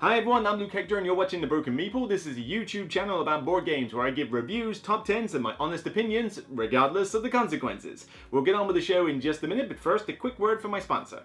Hi everyone, I'm Luke Hector and you're watching The Broken Meeple. This is a YouTube channel about board games where I give reviews, top 10s and my honest opinions, regardless of the consequences. We'll get on with the show in just a minute, but first a quick word from my sponsor.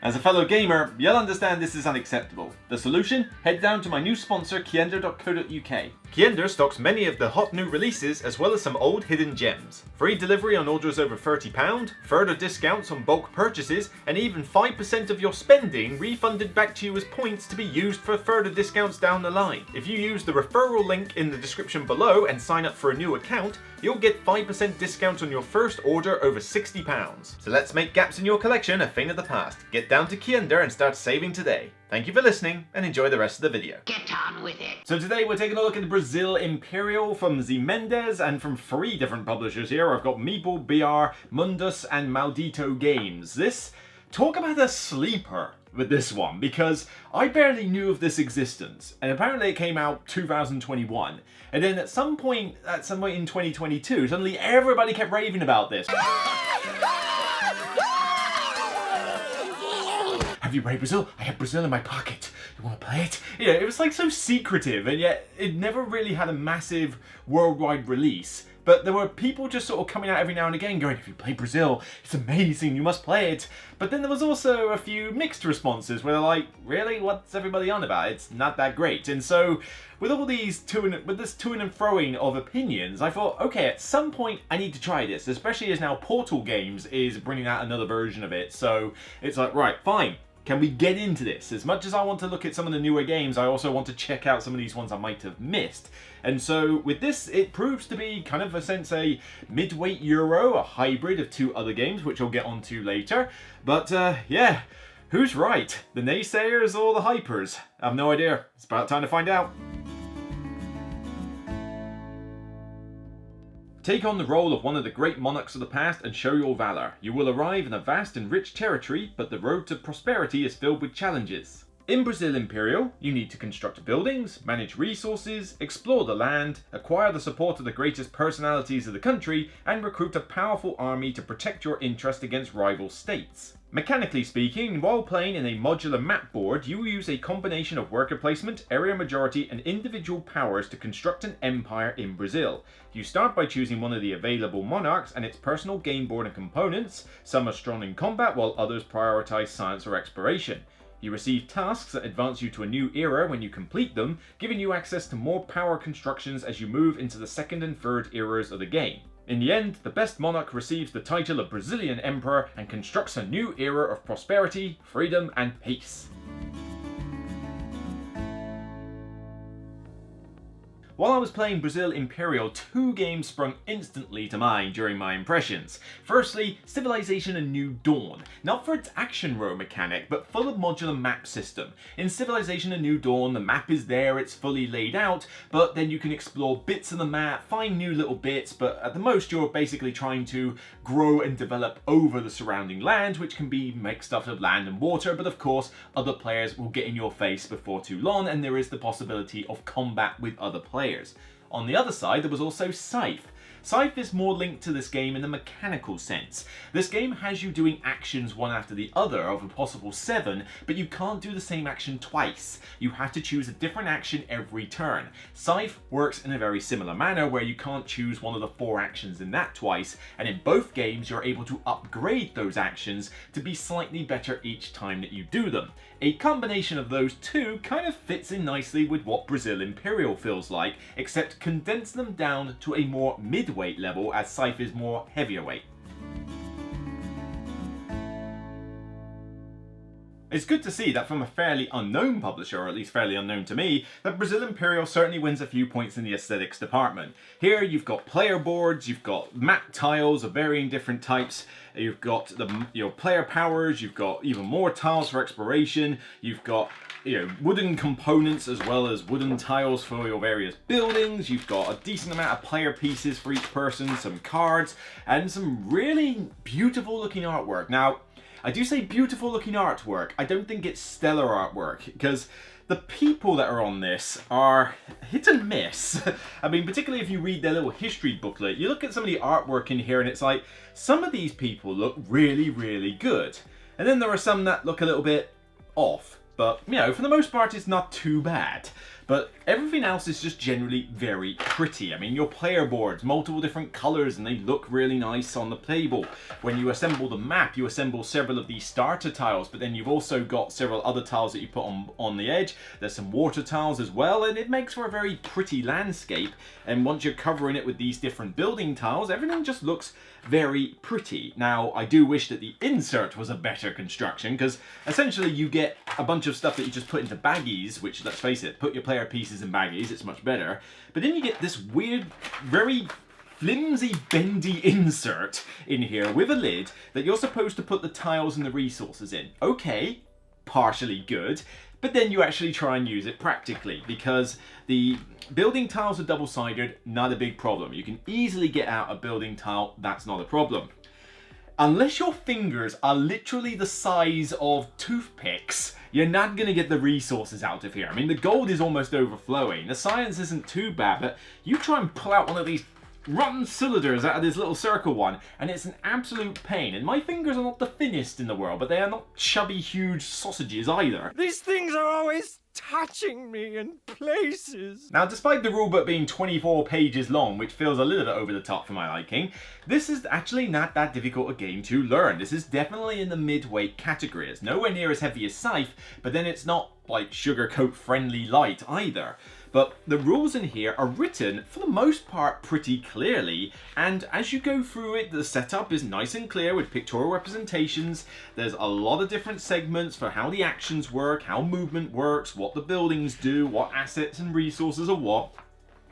As a fellow gamer, you'll understand this is unacceptable. The solution? Head down to my new sponsor, KIENDA.co.uk. KIENDA stocks many of the hot new releases as well as some old hidden gems. Free delivery on orders over £30, further discounts on bulk purchases, and even 5% of your spending refunded back to you as points to be used for further discounts down the line. If you use the referral link in the description below and sign up for a new account, you'll get 5% discount on your first order over £60. So let's make gaps in your collection a thing of the past. Get down to KIENDA and start saving today. Thank you for listening and enjoy the rest of the video. Get on with it. So today we're taking a look at the Brazil Imperial from Mendes and from 3 different publishers here. I've got Meeple, BR, Mundus and Maldito Games. Talk about a sleeper with this one, because I barely knew of this existence, and apparently it came out 2021, and then at some point in 2022, suddenly everybody kept raving about this. Have you played Brazil? I have Brazil in my pocket. You want to play it? Yeah, it was like so secretive, and yet it never really had a massive worldwide release. But there were people just sort of coming out every now and again going, if you play Brazil, it's amazing, you must play it. But then there was also a few mixed responses where they're like, really? What's everybody on about? It's not that great. And so with all these this to and froing of opinions, I thought, okay, at some point I need to try this, especially as now Portal Games is bringing out another version of it. So it's like, right, fine. Can we get into this? As much as I want to look at some of the newer games, I also want to check out some of these ones I might have missed. And so with this, it proves to be kind of a sense a mid-weight Euro, a hybrid of 2 other games, which I'll get onto later. But yeah, who's right? The naysayers or the hypers? I have no idea. It's about time to find out. Take on the role of one of the great monarchs of the past and show your valor. You will arrive in a vast and rich territory, but the road to prosperity is filled with challenges. In Brazil Imperial, you need to construct buildings, manage resources, explore the land, acquire the support of the greatest personalities of the country, and recruit a powerful army to protect your interest against rival states. Mechanically speaking, while playing in a modular map board, you will use a combination of worker placement, area majority, and individual powers to construct an empire in Brazil. You start by choosing one of the available monarchs and its personal game board and components. Some are strong in combat, while others prioritize science or exploration. You receive tasks that advance you to a new era when you complete them, giving you access to more power constructions as you move into the 2nd and 3rd eras of the game. In the end, the best monarch receives the title of Brazilian Emperor and constructs a new era of prosperity, freedom, and peace. While I was playing Brazil Imperial, 2 games sprung instantly to mind during my impressions. Firstly, Civilization: A New Dawn. Not for its action row mechanic, but full of modular map system. In Civilization: A New Dawn, the map is there, it's fully laid out, but then you can explore bits of the map, find new little bits, but at the most you're basically trying to grow and develop over the surrounding land, which can be mixed up of land and water, but of course other players will get in your face before too long, and there is the possibility of combat with other players. On the other side, there was also Scythe. Scythe is more linked to this game in the mechanical sense. This game has you doing actions one after the other of a possible 7, but you can't do the same action twice. You have to choose a different action every turn. Scythe works in a very similar manner where you can't choose one of the 4 actions in that twice, and in both games you're able to upgrade those actions to be slightly better each time that you do them. A combination of those 2 kind of fits in nicely with what Brazil Imperial feels like, except condense them down to a more mid-weight level as Scythe is more heavier weight. It's good to see that from a fairly unknown publisher, or at least fairly unknown to me, that Brazil Imperial certainly wins a few points in the aesthetics department. Here you've got player boards, you've got map tiles of varying different types, you've got your player powers, you've got even more tiles for exploration, you've got wooden components as well as wooden tiles for your various buildings, you've got a decent amount of player pieces for each person, some cards, and some really beautiful looking artwork. Now, I do say beautiful looking artwork. I don't think it's stellar artwork, because the people that are on this are hit and miss. I mean, particularly if you read their little history booklet, you look at some of the artwork in here and it's like, some of these people look really, really good. And then there are some that look a little bit off. But, you know, for the most part, it's not too bad. But everything else is just generally very pretty. I mean, your player boards, multiple different colors, and they look really nice on the table. When you assemble the map, you assemble several of these starter tiles, but then you've also got several other tiles that you put on the edge. There's some water tiles as well, and it makes for a very pretty landscape. And once you're covering it with these different building tiles, everything just looks very pretty. Now, I do wish that the insert was a better construction, because essentially you get a bunch of stuff that you just put into baggies, which, let's face it, put your player pieces in baggies, it's much better. But then you get this weird, very flimsy, bendy insert in here with a lid that you're supposed to put the tiles and the resources in. Okay, partially good, but then you actually try and use it practically, because the building tiles are double-sided, not a big problem. You can easily get out a building tile, that's not a problem. Unless your fingers are literally the size of toothpicks, you're not going to get the resources out of here. I mean, the gold is almost overflowing. The science isn't too bad, but you try and pull out one of these rotten cylinders out of this little circle one, and it's an absolute pain. And my fingers are not the thinnest in the world, but they are not chubby, huge sausages either. These things are always touching me in places. Now, despite the rulebook being 24 pages long, which feels a little bit over the top for my liking, this is actually not that difficult a game to learn. This is definitely in the mid-weight category. It's nowhere near as heavy as Scythe, but then it's not like sugarcoat friendly light either. But the rules in here are written, for the most part, pretty clearly, and as you go through it, the setup is nice and clear with pictorial representations. There's a lot of different segments for how the actions work, how movement works, what the buildings do, what assets and resources are what,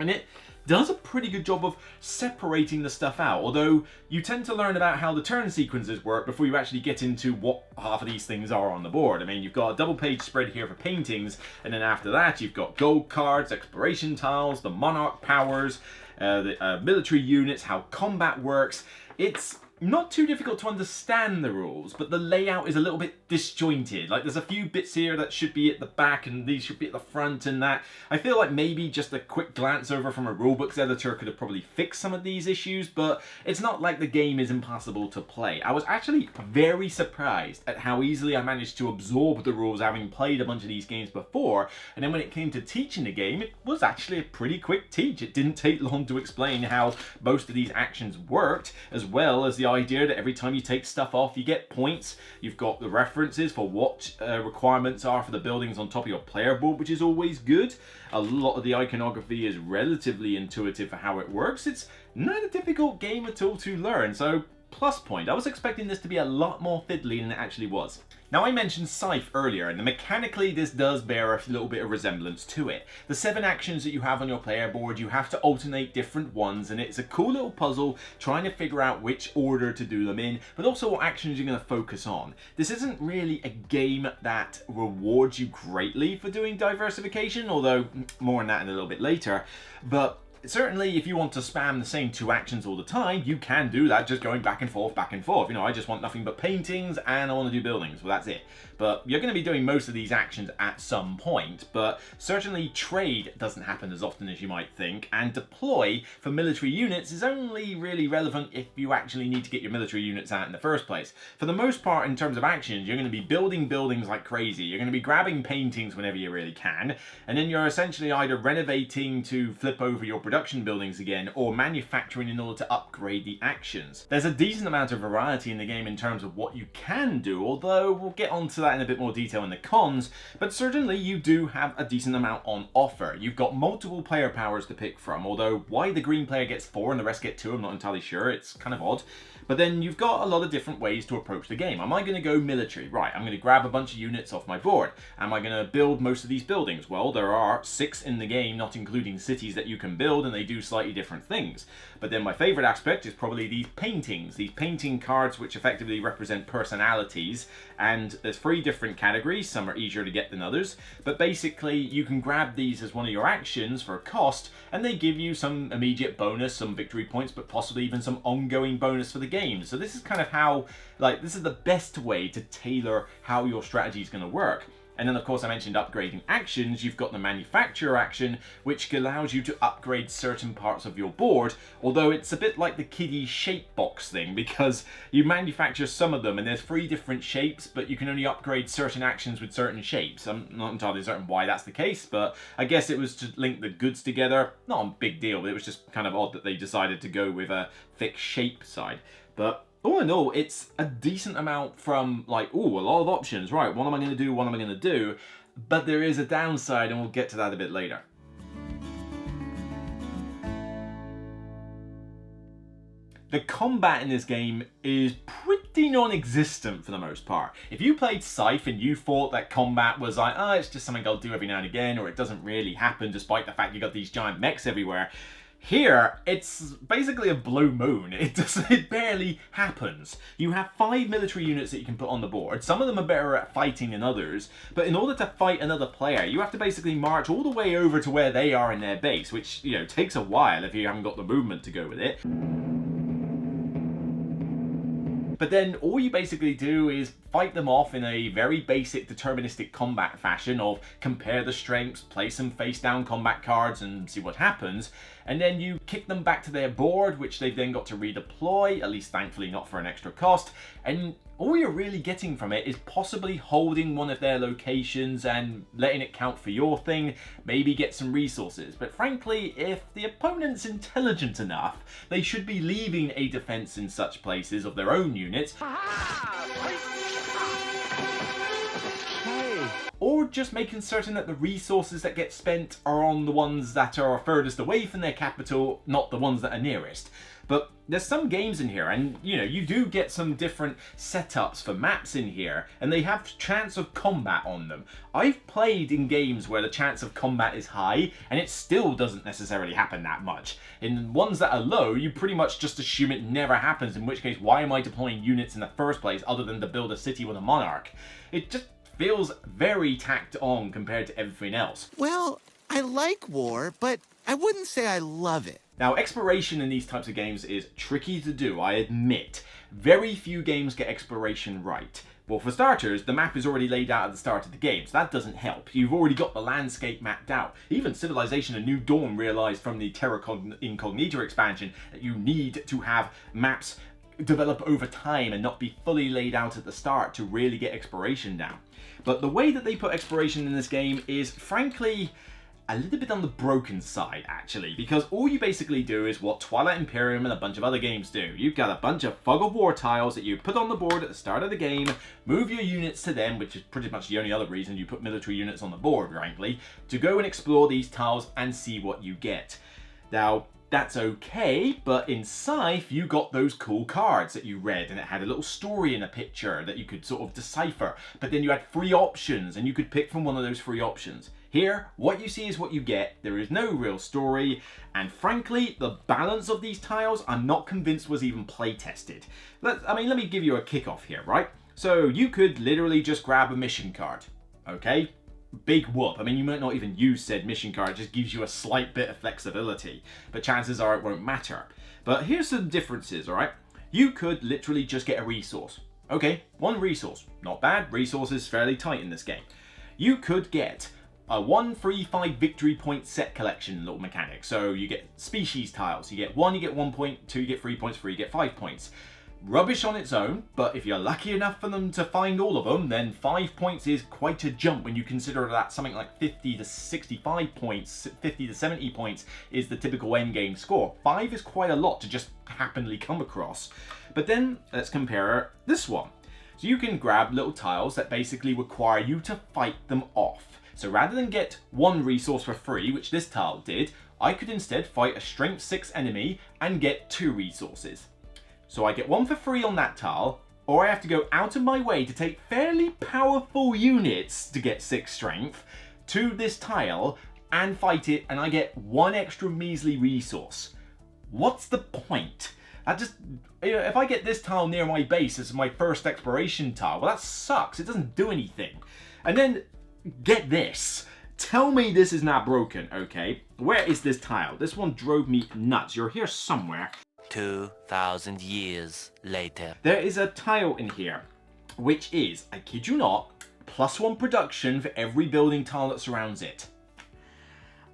and it does a pretty good job of separating the stuff out, although you tend to learn about how the turn sequences work before you actually get into what half of these things are on the board. I mean, you've got a double page spread here for paintings, and then after that you've got gold cards, exploration tiles, the monarch powers, the military units, how combat works. It's not too difficult to understand the rules, but the layout is a little bit disjointed. Like, there's a few bits here that should be at the back and these should be at the front and that. I feel like maybe just a quick glance over from a rulebooks editor could have probably fixed some of these issues, but it's not like the game is impossible to play. I was actually very surprised at how easily I managed to absorb the rules, having played a bunch of these games before, and then when it came to teaching the game, it was actually a pretty quick teach. It didn't take long to explain how most of these actions worked, as well as the idea that every time you take stuff off you get points. You've got the references for what requirements are for the buildings on top of your player board, which is always good. A lot of the iconography is relatively intuitive for how it works. It's not a difficult game at all to learn, so plus point. I was expecting this to be a lot more fiddly than it actually was. Now, I mentioned Scythe earlier, and mechanically this does bear a little bit of resemblance to it. The 7 actions that you have on your player board, you have to alternate different ones, and it's a cool little puzzle trying to figure out which order to do them in, but also what actions you're going to focus on. This isn't really a game that rewards you greatly for doing diversification, although more on that in a little bit later, but certainly, if you want to spam the same 2 actions all the time, you can do that, just going back and forth, back and forth. You know, I just want nothing but paintings and I want to do buildings. Well, that's it. But you're going to be doing most of these actions at some point, but certainly trade doesn't happen as often as you might think, and deploy for military units is only really relevant if you actually need to get your military units out in the first place. For the most part, in terms of actions, you're going to be building buildings like crazy. You're going to be grabbing paintings whenever you really can, and then you're essentially either renovating to flip over your production buildings again, or manufacturing in order to upgrade the actions. There's a decent amount of variety in the game in terms of what you can do, although we'll get onto that in a bit more detail in the cons, but certainly you do have a decent amount on offer. You've got multiple player powers to pick from, although why the green player gets 4 and the rest get 2, I'm not entirely sure. It's kind of odd. But then you've got a lot of different ways to approach the game. Am I going to go military? Right, I'm going to grab a bunch of units off my board. Am I going to build most of these buildings? Well, there are 6 in the game, not including cities, that you can build, and they do slightly different things. But then my favorite aspect is probably these paintings, these painting cards which effectively represent personalities, and there's 3 different categories. Some are easier to get than others, but basically you can grab these as one of your actions for a cost, and they give you some immediate bonus, some victory points, but possibly even some ongoing bonus for the game. So this is kind of how, like, this is the best way to tailor how your strategy is going to work. And then of course I mentioned upgrading actions. You've got the manufacturer action, which allows you to upgrade certain parts of your board, although it's a bit like the kiddie shape box thing, because you manufacture some of them and there's 3 different shapes, but you can only upgrade certain actions with certain shapes. I'm not entirely certain why that's the case, but I guess it was to link the goods together. Not a big deal, but it was just kind of odd that they decided to go with a thick shape side. But all in all, it's a decent amount from like, ooh, a lot of options. Right, what am I going to do? What am I going to do? But there is a downside, and we'll get to that a bit later. The combat in this game is pretty non-existent for the most part. If you played Scythe and you thought that combat was like, oh, it's just something I'll do every now and again, or it doesn't really happen despite the fact you got these giant mechs everywhere, here, it's basically a blue moon. It barely happens. You have 5 military units that you can put on the board. Some of them are better at fighting than others, but in order to fight another player, you have to basically march all the way over to where they are in their base, which, you know, takes a while if you haven't got the movement to go with it. But then all you basically do is fight them off in a very basic deterministic combat fashion of compare the strengths, play some face down combat cards and see what happens, and then you kick them back to their board, which they've then got to redeploy, at least thankfully not for an extra cost, and all you're really getting from it is possibly holding one of their locations and letting it count for your thing, maybe get some resources. But frankly, if the opponent's intelligent enough, they should be leaving a defense in such places of their own units, or just making certain that the resources that get spent are on the ones that are furthest away from their capital, not the ones that are nearest. But there's some games in here, and you know, you do get some different setups for maps in here, and they have chance of combat on them. I've played in games where the chance of combat is high, and it still doesn't necessarily happen that much. In ones that are low, you pretty much just assume it never happens, in which case, why am I deploying units in the first place other than to build a city with a monarch? It just feels very tacked on compared to everything else. Well, I like war, but I wouldn't say I love it. Now, exploration in these types of games is tricky to do, I admit. Very few games get exploration right. Well, for starters, the map is already laid out at the start of the game, so that doesn't help. You've already got the landscape mapped out. Even Civilization: A New Dawn realized from the Terra Incognita expansion that you need to have maps develop over time and not be fully laid out at the start to really get exploration down. But the way that they put exploration in this game is, frankly, a little bit on the broken side, actually, because all you basically do is what Twilight Imperium and a bunch of other games do. You've got a bunch of fog of war tiles that you put on the board at the start of the game, move your units to them, which is pretty much the only other reason you put military units on the board, frankly, to go and explore these tiles and see what you get. Now, that's okay, but in Scythe, you got those cool cards that you read, and it had a little story in a picture that you could sort of decipher, but then you had 3 options, and you could pick from one of those 3 options. Here, what you see is what you get. There is no real story, and frankly, the balance of these tiles, I'm not convinced was even play tested. Let me give you a kickoff here, right? So you could literally just grab a mission card, okay? Big whoop. I mean, you might not even use said mission card, it just gives you a slight bit of flexibility, but chances are it won't matter. But here's some differences, alright? You could literally just get a resource. Okay, 1 resource. Not bad, resource is fairly tight in this game. You could get a 1, 3, 5 victory point set collection little mechanic. So you get species tiles. You get 1, you get 1 point, 2, you get 3 points, 3, you get 5 points. Rubbish on its own, but if you're lucky enough for them to find all of them, then 5 points is quite a jump when you consider that something like 50 to 65 points, 50 to 70 points is the typical endgame score. 5 is quite a lot to just happily come across. But then let's compare this one. So you can grab little tiles that basically require you to fight them off. So rather than get 1 resource for free, which this tile did, I could instead fight a strength 6 enemy and get 2 resources. So I get 1 for free on that tile, or I have to go out of my way to take fairly powerful units to get 6 strength to this tile and fight it, and I get 1 extra measly resource. What's the point? If I get this tile near my base as my first exploration tile, well, that sucks. It doesn't do anything. And then, get this. Tell me this is not broken, okay? Where is this tile? This one drove me nuts. You're here somewhere. 2,000 years later. There is a tile in here, which is, I kid you not, +1 production for every building tile that surrounds it.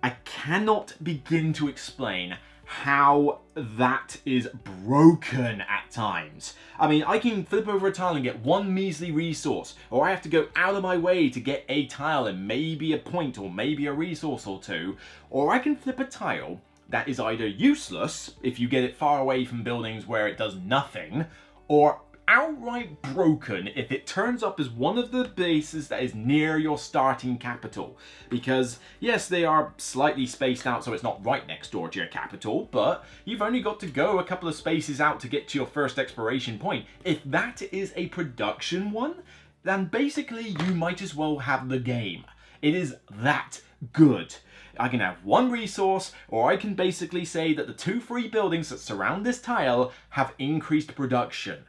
I cannot begin to explain how that is broken at times. I mean, I can flip over a tile and get one measly resource, or I have to go out of my way to get a tile and maybe a point or maybe a resource or two, or I can flip a tile that is either useless if you get it far away from buildings where it does nothing, or outright broken if it turns up as one of the bases that is near your starting capital. Because yes, they are slightly spaced out so it's not right next door to your capital, but you've only got to go a couple of spaces out to get to your first exploration point. If that is a production one, then basically you might as well have the game. It is that good. I can have one resource, or I can basically say that the 2 free buildings that surround this tile have increased production.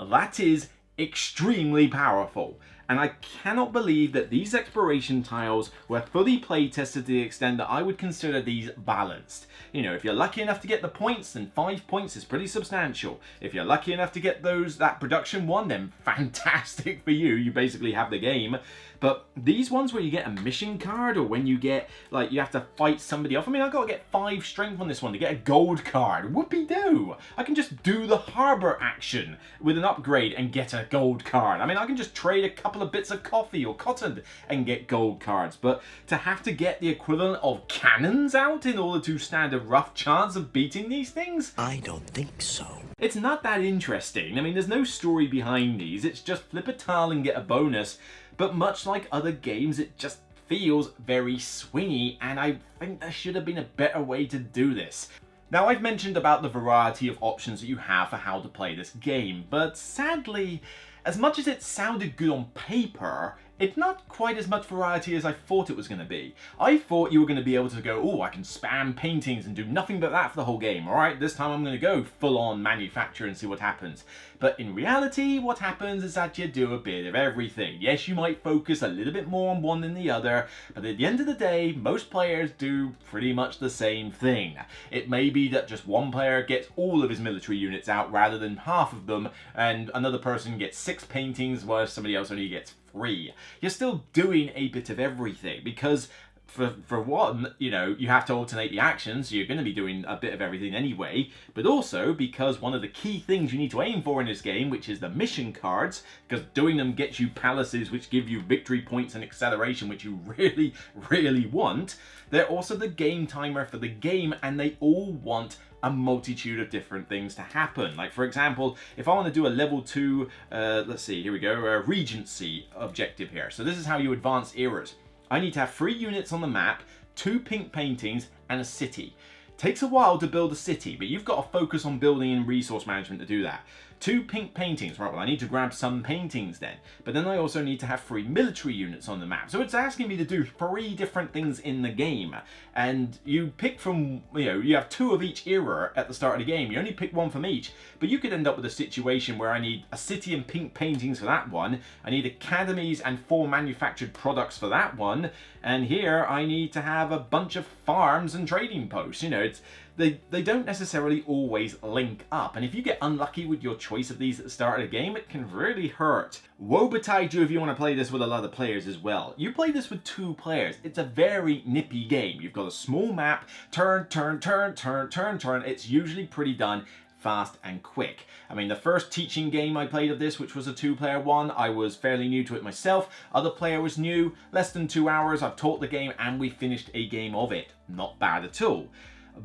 That is extremely powerful, and I cannot believe that these exploration tiles were fully play tested to the extent that I would consider these balanced. You know, if you're lucky enough to get the points, then 5 points is pretty substantial. If you're lucky enough to get that production one, then fantastic for you, you basically have the game. But these ones where you get a mission card, or when you get, like, you have to fight somebody off. I mean, I've got to get 5 strength on this one to get a gold card. Whoopie-doo! I can just do the harbor action with an upgrade and get a gold card. I mean, I can just trade a couple of bits of coffee or cotton and get gold cards. But to have to get the equivalent of cannons out in order to stand a rough chance of beating these things? I don't think so. It's not that interesting. I mean, there's no story behind these. It's just flip a tile and get a bonus. But much like other games, it just feels very swingy, and I think there should have been a better way to do this. Now, I've mentioned about the variety of options that you have for how to play this game, but sadly, as much as it sounded good on paper, it's not quite as much variety as I thought it was going to be. I thought you were going to be able to go, oh, I can spam paintings and do nothing but that for the whole game. Alright, this time I'm going to go full-on manufacture and see what happens. But in reality, what happens is that you do a bit of everything. Yes, you might focus a little bit more on one than the other, but at the end of the day, most players do pretty much the same thing. It may be that just one player gets all of his military units out rather than half of them, and another person gets 6 paintings while somebody else only gets 3. You're still doing a bit of everything because for one, you know, you have to alternate the actions, so you're going to be doing a bit of everything anyway, but also because one of the key things you need to aim for in this game, which is the mission cards, because doing them gets you palaces which give you victory points and acceleration, which you really, really want. They're also the game timer for the game, and they all want a multitude of different things to happen. Like, for example, if I want to do a level 2, let's see, here we go, a Regency objective here. So this is how you advance eras. I need to have 3 units on the map, 2 pink paintings, and a city. Takes a while to build a city, but you've got to focus on building and resource management to do that. 2 pink paintings, right, well I need to grab some paintings then. But then I also need to have 3 military units on the map. So it's asking me to do 3 different things in the game. And you pick from, you know, you have 2 of each era at the start of the game. You only pick 1 from each. But you could end up with a situation where I need a city and pink paintings for that one. I need academies and 4 manufactured products for that one. And here I need to have a bunch of farms and trading posts. You know, they don't necessarily always link up, and if you get unlucky with your choice of these at the start of the game, it can really hurt. Woe betide you if you want to play this with a lot of players as well. You play this with 2 players. It's a very nippy game. You've got a small map, turn, turn, turn, turn, turn, turn. It's usually pretty done fast and quick. I mean, the first teaching game I played of this, which was a 2-player one, I was fairly new to it myself. Other player was new, less than 2 hours, I've taught the game and we finished a game of it. Not bad at all.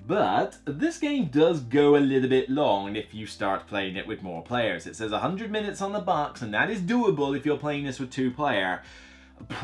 But this game does go a little bit long if you start playing it with more players. It says 100 minutes on the box, and that is doable if you're playing this with 2 player.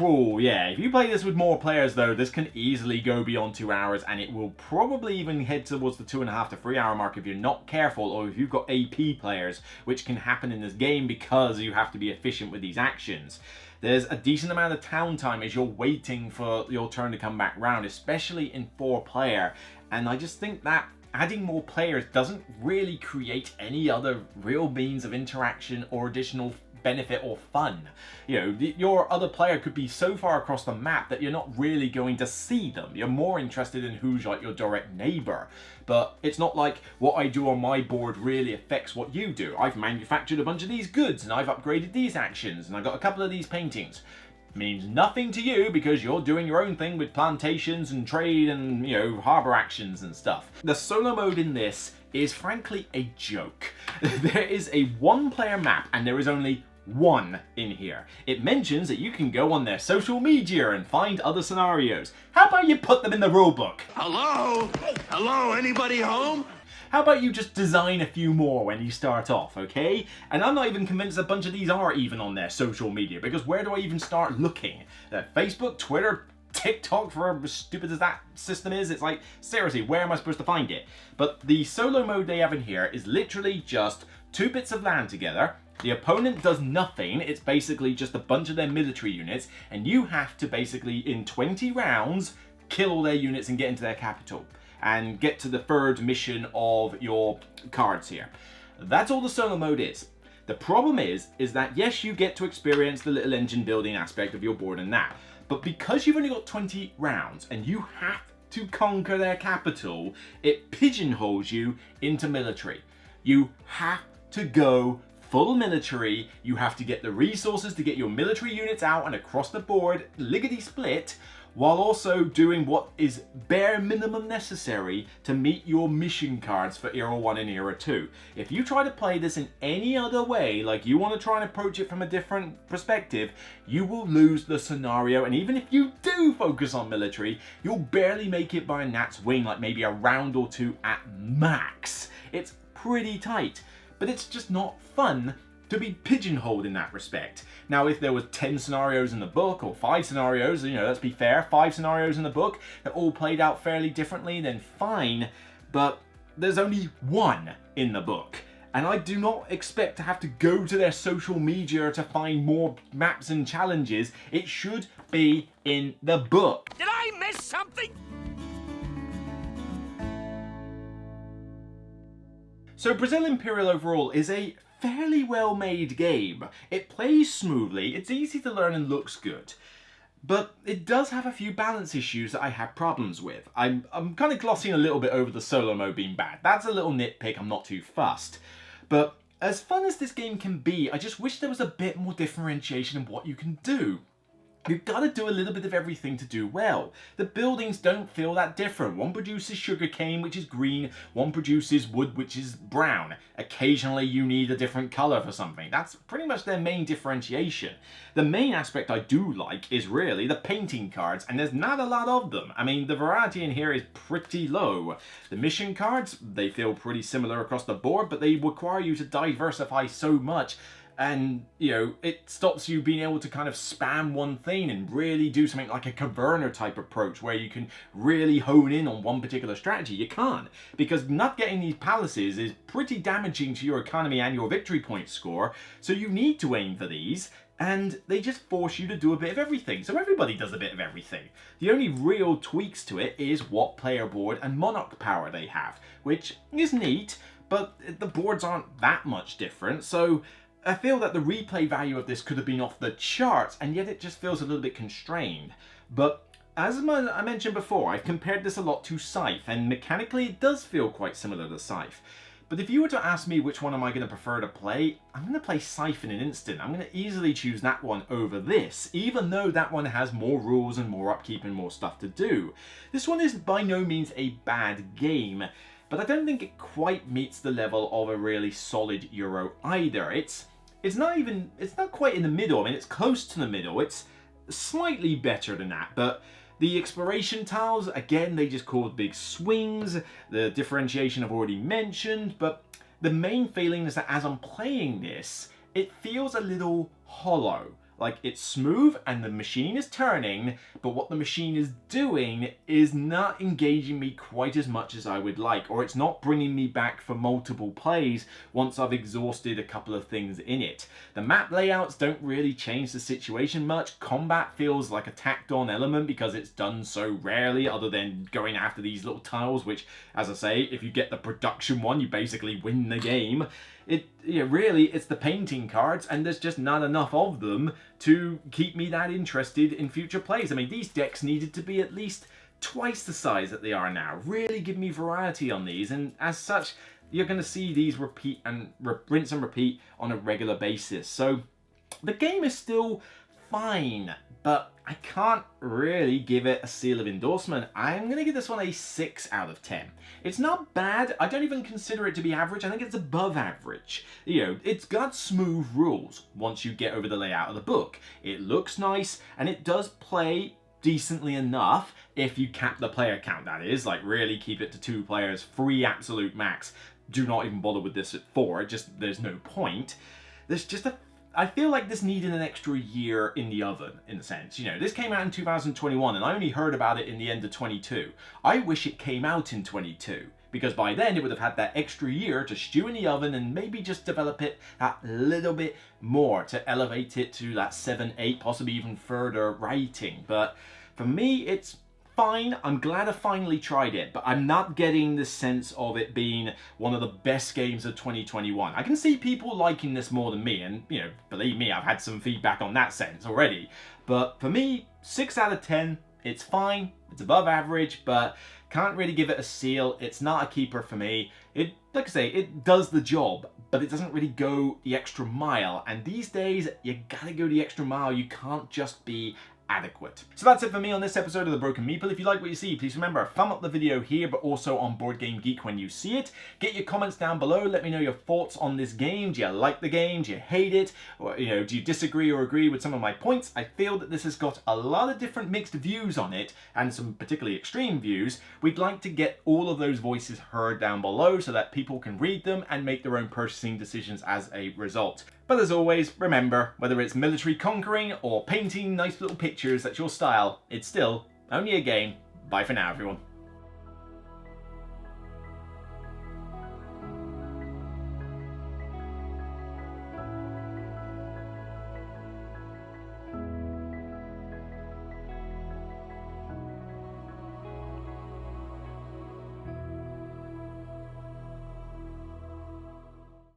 Oh yeah, if you play this with more players though, this can easily go beyond 2 hours, and it will probably even head towards the 2.5 to 3 hour mark if you're not careful, or if you've got AP players, which can happen in this game because you have to be efficient with these actions. There's a decent amount of town time as you're waiting for your turn to come back round, especially in 4 player, and I just think that adding more players doesn't really create any other real means of interaction or additional benefit or fun. You know, your other player could be so far across the map that you're not really going to see them. You're more interested in who's like your direct neighbor. But it's not like what I do on my board really affects what you do. I've manufactured a bunch of these goods and I've upgraded these actions and I've got a couple of these paintings. means nothing to you because you're doing your own thing with plantations and trade and, you know, harbor actions and stuff. The solo mode in this is frankly a joke. There is a one-player map and there is only one in here. It mentions that you can go on their social media and find other scenarios. How about you put them in the rulebook? Hello? Hello, anybody home? How about you just design a few more when you start off, okay? And I'm not even convinced a bunch of these are even on their social media, because where do I even start looking? Facebook, Twitter, TikTok, for as stupid as that system is, it's like, seriously, where am I supposed to find it? But the solo mode they have in here is literally just 2 bits of land together. The opponent does nothing, it's basically just a bunch of their military units, and you have to basically, in 20 rounds, kill all their units and get into their capital, and get to the third mission of your cards here. That's all the solo mode is. The problem is that yes, you get to experience the little engine building aspect of your board and that, but because you've only got 20 rounds and you have to conquer their capital, it pigeonholes you into military. You have to go full military, you have to get the resources to get your military units out and across the board, lickety split, while also doing what is bare minimum necessary to meet your mission cards for Era 1 and Era 2. If you try to play this in any other way, like you want to try and approach it from a different perspective, you will lose the scenario, and even if you do focus on military, you'll barely make it by a gnat's wing, like maybe a round or two at max. It's pretty tight, but it's just not fun to be pigeonholed in that respect. Now, if there was 10 scenarios in the book, or 5 scenarios, you know, let's be fair, 5 scenarios in the book that all played out fairly differently, then fine, but there's only one in the book. And I do not expect to have to go to their social media to find more maps and challenges. It should be in the book. Did I miss something? So Brazil Imperial overall is a fairly well made game. It plays smoothly, it's easy to learn and looks good. But it does have a few balance issues that I have problems with. I'm kind of glossing a little bit over the solo mode being bad. That's a little nitpick, I'm not too fussed. But as fun as this game can be, I just wish there was a bit more differentiation in what you can do. You've got to do a little bit of everything to do well. The buildings don't feel that different. One produces sugarcane, which is green. One produces wood, which is brown. Occasionally you need a different colour for something. That's pretty much their main differentiation. The main aspect I do like is really the painting cards, and there's not a lot of them. I mean, the variety in here is pretty low. The mission cards, they feel pretty similar across the board, but they require you to diversify so much. And, you know, it stops you being able to kind of spam one thing and really do something like a Caverner type approach where you can really hone in on one particular strategy. You can't, because not getting these palaces is pretty damaging to your economy and your victory point score, so you need to aim for these, and they just force you to do a bit of everything. So everybody does a bit of everything. The only real tweaks to it is what player board and monarch power they have, which is neat, but the boards aren't that much different, so I feel that the replay value of this could have been off the charts, and yet it just feels a little bit constrained. But as I mentioned before, I've compared this a lot to Scythe, and mechanically it does feel quite similar to Scythe. But if you were to ask me which one am I going to prefer to play, I'm going to play Scythe in an instant. I'm going to easily choose that one over this, even though that one has more rules and more upkeep and more stuff to do. This one is by no means a bad game, but I don't think it quite meets the level of a really solid Euro either. It's not quite in the middle. I mean, it's close to the middle. It's slightly better than that, but the exploration tiles, again, they just cause big swings. The differentiation I've already mentioned, but the main feeling is that as I'm playing this, it feels a little hollow. Like, it's smooth and the machine is turning, but what the machine is doing is not engaging me quite as much as I would like, or it's not bringing me back for multiple plays once I've exhausted a couple of things in it. The map layouts don't really change the situation much. Combat feels like a tacked on element because it's done so rarely, other than going after these little tiles, which, as I say, if you get the production one, you basically win the game. Really, it's the painting cards, and there's just not enough of them to keep me that interested in future plays. I mean, these decks needed to be at least twice the size that they are now. Really give me variety on these, and as such, you're going to see these rinse and repeat on a regular basis. So the game is still fine, but I can't really give it a seal of endorsement. I'm going to give this one a 6 out of 10. It's not bad. I don't even consider it to be average. I think it's above average. You know, it's got smooth rules once you get over the layout of the book. It looks nice, and it does play decently enough if you cap the player count, that is. Like, really keep it to 2 players, 3 absolute max. Do not even bother with this at 4. There's no point. There's just I feel like this needed an extra year in the oven, in a sense. You know, this came out in 2021, and I only heard about it in the end of 22. I wish it came out in 22, because by then it would have had that extra year to stew in the oven and maybe just develop it a little bit more to elevate it to that 7, 8, possibly even further rating. But for me, it's fine. I'm glad I finally tried it, but I'm not getting the sense of it being one of the best games of 2021. I can see people liking this more than me, and, you know, believe me, I've had some feedback on that sense already. But for me, 6 out of 10, it's fine. It's above average, but can't really give it a seal. It's not a keeper for me. It, like I say, it does the job, but it doesn't really go the extra mile. And these days, you gotta go the extra mile. You can't just be adequate. So that's it for me on this episode of The Broken Meeple. If you like what you see, please remember, thumb up the video here, but also on Board Game Geek when you see it. Get your comments down below. Let me know your thoughts on this game. Do you like the game? Do you hate it? Or, you know, do you disagree or agree with some of my points? I feel that this has got a lot of different mixed views on it, and some particularly extreme views. We'd like to get all of those voices heard down below so that people can read them and make their own purchasing decisions as a result. But as always, remember, whether it's military conquering or painting nice little pictures that's your style, it's still only a game. Bye for now, everyone.